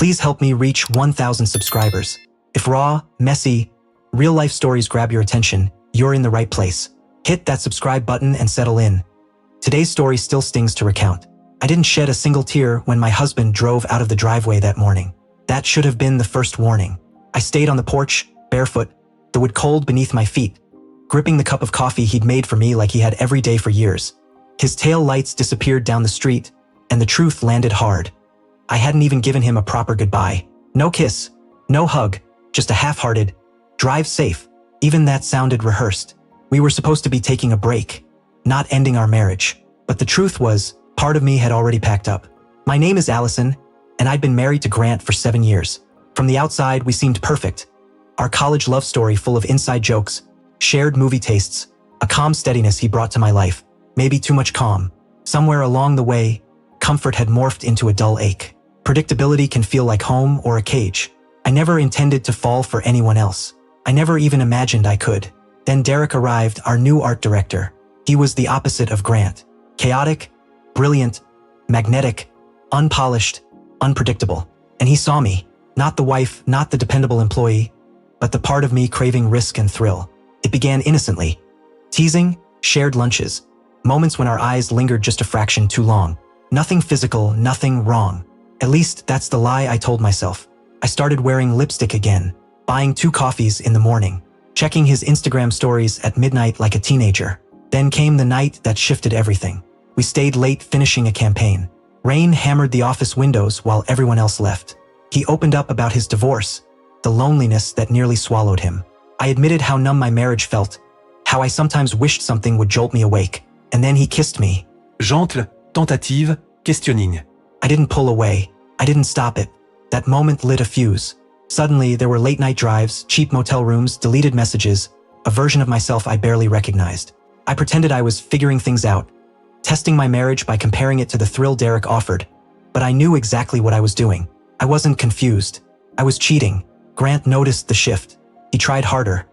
Please help me reach 1,000 subscribers. If raw, messy, real-life stories grab your attention, you're in the right place. Hit that subscribe button and settle in. Today's story still stings to recount. I didn't shed a single tear when my husband drove out of the driveway that morning. That should have been the first warning. I stayed on the porch, barefoot, the wood cold beneath my feet, gripping the cup of coffee he'd made for me like he had every day for years. His tail lights disappeared down the street, and the truth landed hard. I hadn't even given him a proper goodbye. No kiss, no hug, just a half-hearted, drive safe. Even that sounded rehearsed. We were supposed to be taking a break, not ending our marriage. But the truth was, part of me had already packed up. My name is Allison, and I'd been married to Grant for 7 years. From the outside, we seemed perfect. Our college love story full of inside jokes, shared movie tastes, a calm steadiness he brought to my life. Maybe too much calm. Somewhere along the way, comfort had morphed into a dull ache. Predictability can feel like home or a cage. I never intended to fall for anyone else. I never even imagined I could. Then Derek arrived, our new art director. He was the opposite of Grant. Chaotic, brilliant, magnetic, unpolished, unpredictable. And he saw me, not the wife, not the dependable employee, but the part of me craving risk and thrill. It began innocently. Teasing, shared lunches, moments when our eyes lingered just a fraction too long. Nothing physical, nothing wrong. At least that's the lie I told myself. I started wearing lipstick again, buying 2 coffees in the morning, checking his Instagram stories at midnight like a teenager. Then came the night that shifted everything. We stayed late finishing a campaign. Rain hammered the office windows while everyone else left. He opened up about his divorce, the loneliness that nearly swallowed him. I admitted how numb my marriage felt, how I sometimes wished something would jolt me awake. And then he kissed me. Gentle, tentative, questioning. I didn't pull away. I didn't stop it. That moment lit a fuse. Suddenly, there were late-night drives, cheap motel rooms, deleted messages, a version of myself I barely recognized. I pretended I was figuring things out, testing my marriage by comparing it to the thrill Derek offered. But I knew exactly what I was doing. I wasn't confused. I was cheating. Grant noticed the shift. He tried harder.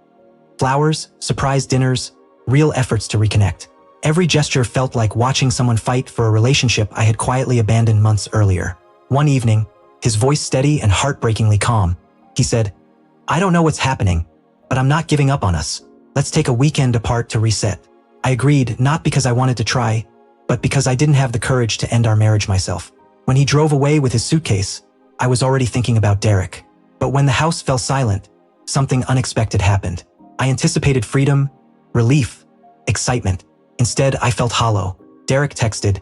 Flowers, surprise dinners, real efforts to reconnect. Every gesture felt like watching someone fight for a relationship I had quietly abandoned months earlier. One evening, his voice steady and heartbreakingly calm, he said, "I don't know what's happening, but I'm not giving up on us. Let's take a weekend apart to reset." I agreed, not because I wanted to try, but because I didn't have the courage to end our marriage myself. When he drove away with his suitcase, I was already thinking about Derek. But when the house fell silent, something unexpected happened. I anticipated freedom, relief, excitement. Instead, I felt hollow. Derek texted,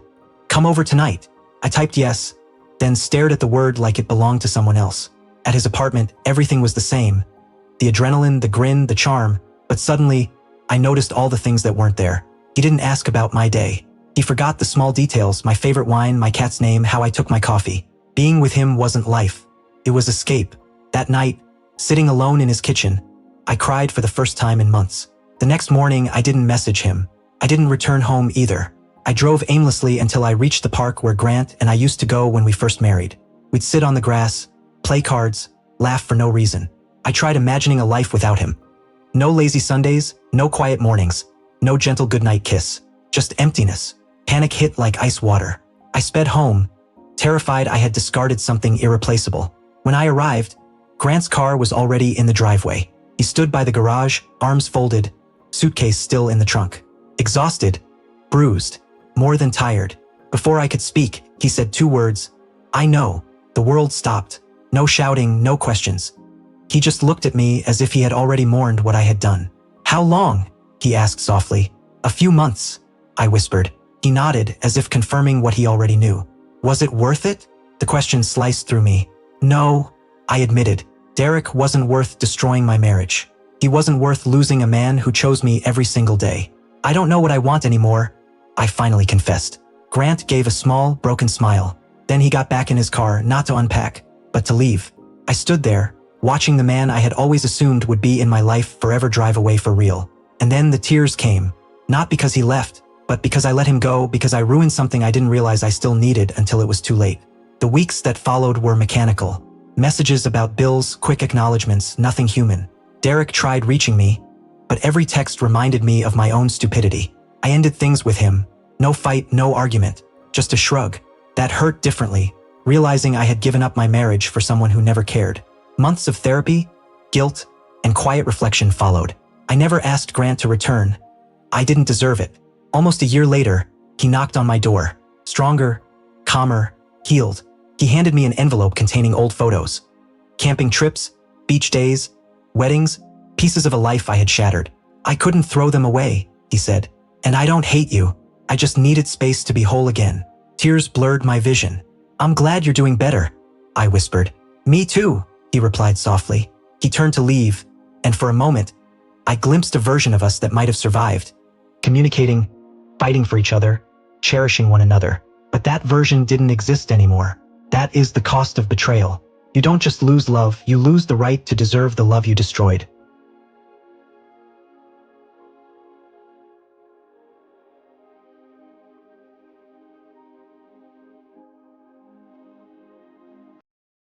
"Come over tonight." I typed yes, then stared at the word like it belonged to someone else. At his apartment, everything was the same. The adrenaline, the grin, the charm. But suddenly, I noticed all the things that weren't there. He didn't ask about my day. He forgot the small details, my favorite wine, my cat's name, how I took my coffee. Being with him wasn't life. It was escape. That night, sitting alone in his kitchen, I cried for the first time in months. The next morning, I didn't message him. I didn't return home either. I drove aimlessly until I reached the park where Grant and I used to go when we first married. We'd sit on the grass, play cards, laugh for no reason. I tried imagining a life without him. No lazy Sundays, no quiet mornings, no gentle goodnight kiss. Just emptiness. Panic hit like ice water. I sped home, terrified I had discarded something irreplaceable. When I arrived, Grant's car was already in the driveway. He stood by the garage, arms folded, suitcase still in the trunk. Exhausted, bruised, more than tired. Before I could speak, he said 2 words. "I know." The world stopped. No shouting, no questions. He just looked at me as if he had already mourned what I had done. "How long?" he asked softly. "A few months," I whispered. He nodded as if confirming what he already knew. "Was it worth it?" The question sliced through me. "No," I admitted. Derek wasn't worth destroying my marriage. He wasn't worth losing a man who chose me every single day. "I don't know what I want anymore," I finally confessed. Grant gave a small, broken smile. Then he got back in his car, not to unpack, but to leave. I stood there, watching the man I had always assumed would be in my life forever drive away for real. And then the tears came, not because he left, but because I let him go, because I ruined something I didn't realize I still needed until it was too late. The weeks that followed were mechanical. Messages about bills, quick acknowledgements, nothing human. Derek tried reaching me, but every text reminded me of my own stupidity. I ended things with him. No fight, no argument, just a shrug. That hurt differently, realizing I had given up my marriage for someone who never cared. Months of therapy, guilt, and quiet reflection followed. I never asked Grant to return. I didn't deserve it. Almost a year later, he knocked on my door. Stronger, calmer, healed. He handed me an envelope containing old photos. Camping trips, beach days, weddings, pieces of a life I had shattered. I couldn't throw them away, he said. And I don't hate you. I just needed space to be whole again. Tears blurred my vision. I'm glad you're doing better, I whispered. Me too, he replied softly. He turned to leave, and for a moment, I glimpsed a version of us that might have survived. Communicating, fighting for each other, cherishing one another. But that version didn't exist anymore. That is the cost of betrayal. You don't just lose love, you lose the right to deserve the love you destroyed.